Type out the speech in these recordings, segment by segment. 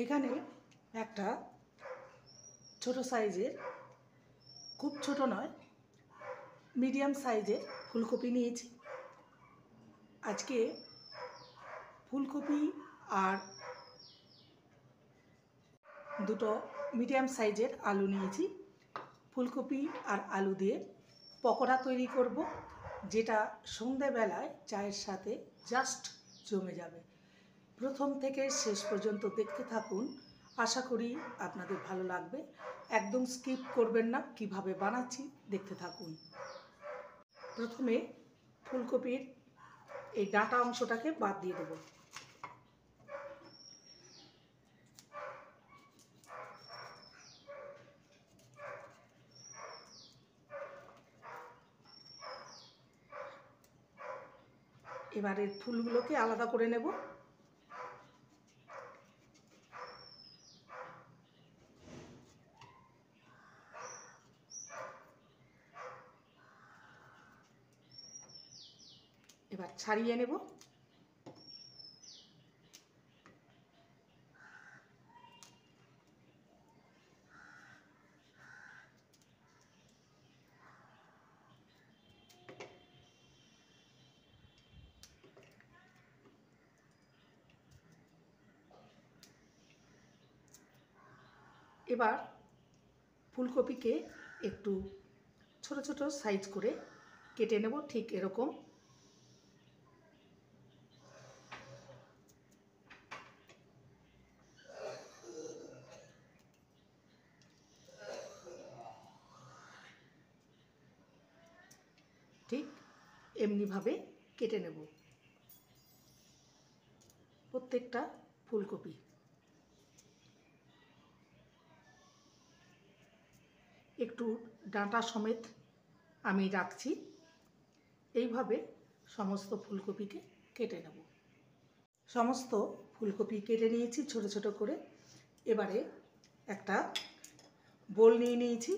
এখানে একটা ছোট সাইজের, খুব ছোট নয়, মিডিয়াম সাইজের ফুলকপি নিয়েছি। আজকে ফুলকপি আর দুটো মিডিয়াম সাইজের আলু নিয়েছি। ফুলকপি আর আলু দিয়ে পকোড়া তৈরি করব, যেটা সন্ধেবেলায় চায়ের সাথে জাস্ট জমে যাবে। প্রথম থেকে শেষ পর্যন্ত দেখতে থাকুন, আশা করি আপনাদের ভালো লাগবে। একদম স্কিপ করবেন না, কিভাবে বানাচ্ছি দেখতে থাকুন। প্রথমে ফুলকপির এই ডাঁটা অংশটাকে বাদ দিয়ে দেব। এবারে ফুলগুলোকে আলাদা করে নেব। এবার ছাড়িয়ে নেব। এবার ফুলকপিকে একটু ছোট ছোট সাইজ করে কেটে নেব, ঠিক এরকম। ঠিক এমনিভাবে কেটে নেব প্রত্যেকটা ফুলকপি। একটু ডাঁটা সমেত আমি রাখছি। এইভাবে সমস্ত ফুলকপিকে কেটে নেব। সমস্ত ফুলকপি কেটে নিয়েছি ছোট ছোট করে। এবারে একটা বোল নিয়ে নিয়েছি,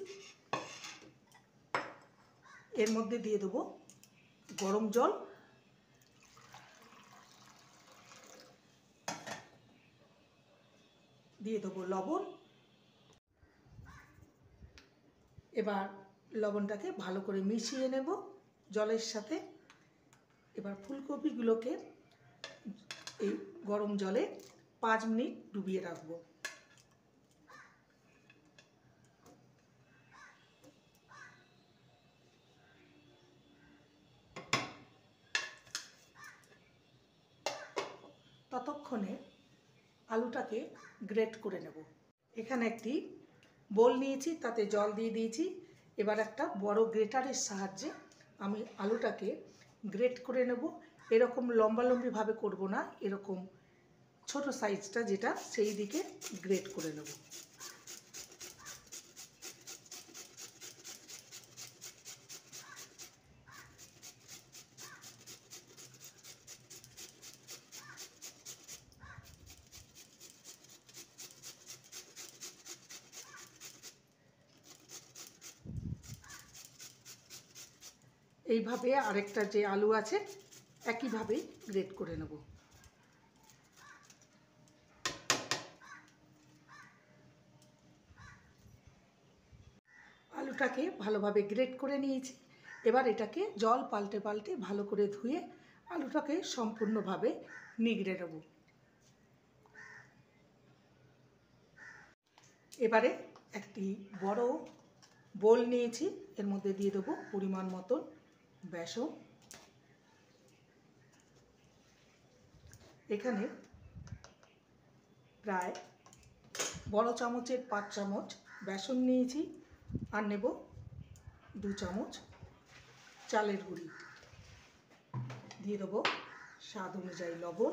এর মধ্যে দিয়ে দেবো গরম জল, দিয়ে দেবো লবণ। এবার লবণটাকে ভালো করে মিশিয়ে নেব জলের সাথে। এবার ফুলকপিগুলোকে এই গরম জলে 5 মিনিট ডুবিয়ে রাখবো। ততক্ষণে আলুটাকে গ্রেট করে নেব। এখানে একটি বোল নিয়েছি, তাতে জল দিয়ে দিয়েছি। এবার একটা বড় গ্রেটারের সাহায্যে আমি আলুটাকে গ্রেট করে নেব। এরকম লম্বালম্বিভাবে করব না, এরকম ছোট সাইজটা যেটা, সেই দিকে গ্রেট করে নেব। এইভাবে আরেকটা যে আলু আছে একইভাবেই গ্রেট করে নেব। আলুটাকে ভালোভাবে গ্রেট করে নিয়েছি। এবার এটাকে জল পাল্টে পাল্টে ভালো করে ধুয়ে আলুটাকে সম্পূর্ণভাবে নিগড়ে নেব। এবারে একটি বড় বোল নিয়েছি, এর মধ্যে দিয়ে দেবো পরিমাণ মতন বেসন। এখানে প্রায় বড় চামচের 5 চামচ বেসন নিয়েছি, আর নেব 2 চামচ চালের গুঁড়ি। দিয়ে দেবো স্বাদ অনুযায়ী লবণ,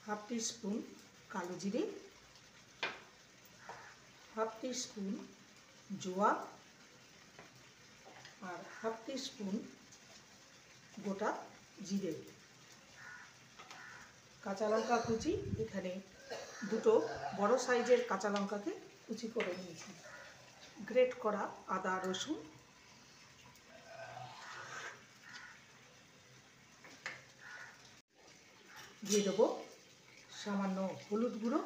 হাফ টিস্পুন কালো জিরে, হাফ টিস্পুন জোয়ান, আর হাফ টিস্পুন গোটা জিরে। কাঁচা লঙ্কা কুচি, এখানে দুটো বড় সাইজের কাঁচা লঙ্কাকে কুচি করে নিয়েছি। গ্রেট করা আদা রসুন, দিয়ে দেবো সামান্য হলুদ গুঁড়ো,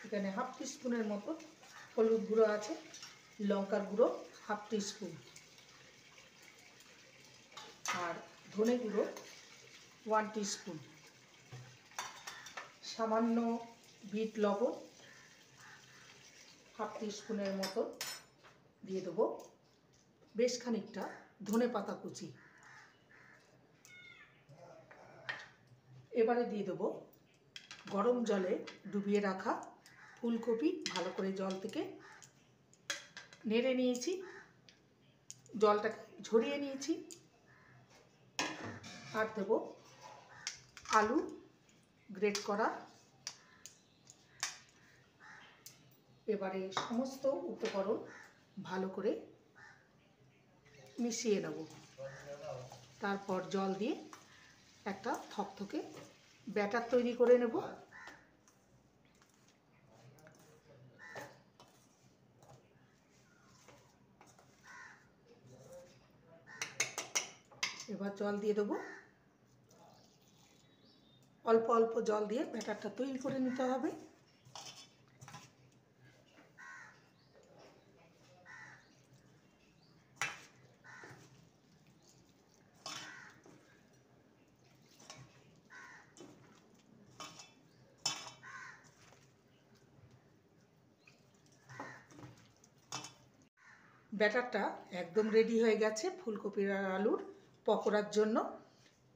এখানে হাফ টিস্পুনের মতো হলুদ গুঁড়ো আছে, লঙ্কার গুঁড়ো হাফ টিস্পুন, আর ধনে গুঁড়ো 1 টিস্পুন, সামান্য বিট লবণ হাফ টিস্পুনের মতো দিয়ে দেবো, বেশ খানিকটা ধনে পাতা কুচি। এবারে দিয়ে দেবো গরম জলে ডুবিয়ে রাখা ফুলকপি, ভালো করে জল থেকে নেড়ে নিয়েছি, জলটাকে ঝরিয়ে নিয়েছি। আর দেবো আলু গ্রেট করা। এবারে সমস্ত উপকরণ ভালো করে মিশিয়ে নেব, তারপর জল দিয়ে একটা থকথকে ব্যাটার তৈরি করে নেব। এবার জল দিয়ে দেবো, অল্প অল্প জল দিয়ে ব্যাটারটা তৈরি করে নিতে হবে। ব্যাটারটা একদম রেডি হয়ে গেছে ফুলকপির আর আলুর পকোড়ার জন্য।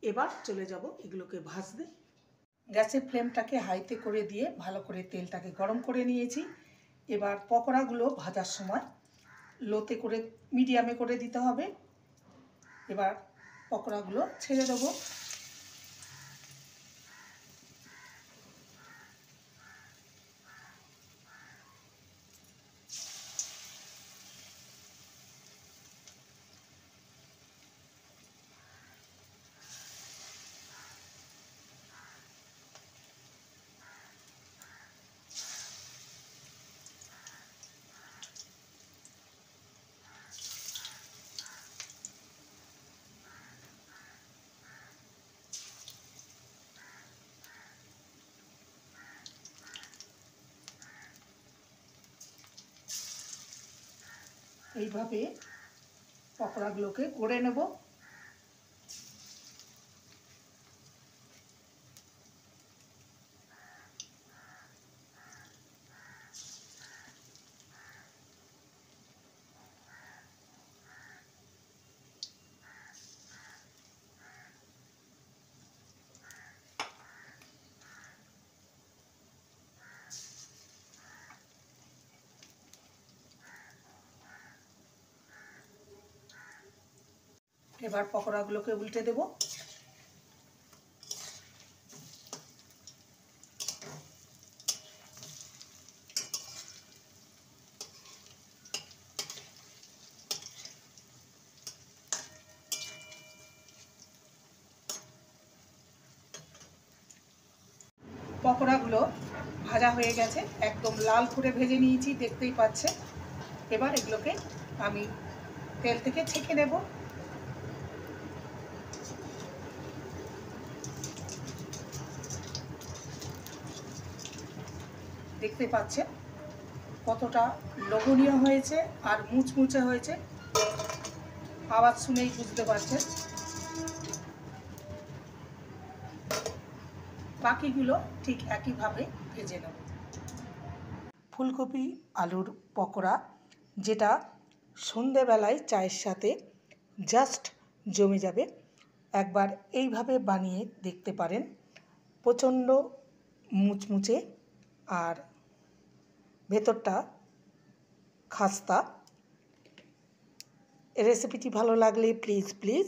এবার চলে যাব এগুলোকে ভাজতে। গ্যাসের ফ্লেমটাকে হাইতে করে দিয়ে ভালো করে তেলটাকে গরম করে নিয়েছি। এবার পকোড়াগুলো ভাজার সময় লোতে করে মিডিয়ামে করে দিতে হবে। এবার পকোড়াগুলো ছেড়ে দেবো। এইভাবে পকোড়াগুলোকে গড়ে নেব। এবার পকোড়াগুলোকে উল্টে দেব। পকোড়াগুলো ভাজা হয়ে গেছে, একদম লাল করে ভেজে নিয়েছি, দেখতেই পাচ্ছেন। এবার এগুলোকে আমি তেল থেকে ছেঁকে নেব। দেখতে পাচ্ছেন কতটা লোভনীয় হয়েছে আর মুচমুচে হয়েছে, আওয়াজ শুনেই বুঝতে পারছেন। বাকিগুলো ঠিক একইভাবে ভেজে নেব। ফুলকপি আলুর পকোড়া, যেটা সন্ধেবেলায় চায়ের সাথে জাস্ট জমে যাবে। একবার এইভাবে বানিয়ে দেখতে পারেন। প্রচণ্ড মুচমুচে আর ভেতরটা খাস্তা। রেসিপিটি ভালো লাগলে প্লিজ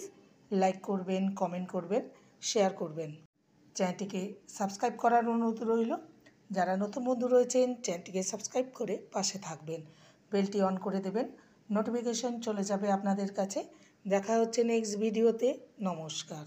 লাইক করবেন, কমেন্ট করবেন, শেয়ার করবেন। চ্যানেলটিকে সাবস্ক্রাইব করার অনুরোধ রইল। যারা নতুন বন্ধু রয়েছেন চ্যানেলটিকে সাবস্ক্রাইব করে পাশে থাকবেন, বেলটি অন করে দেবেন, নোটিফিকেশন চলে যাবে আপনাদের কাছে। দেখা হচ্ছে নেক্সট ভিডিওতে। নমস্কার।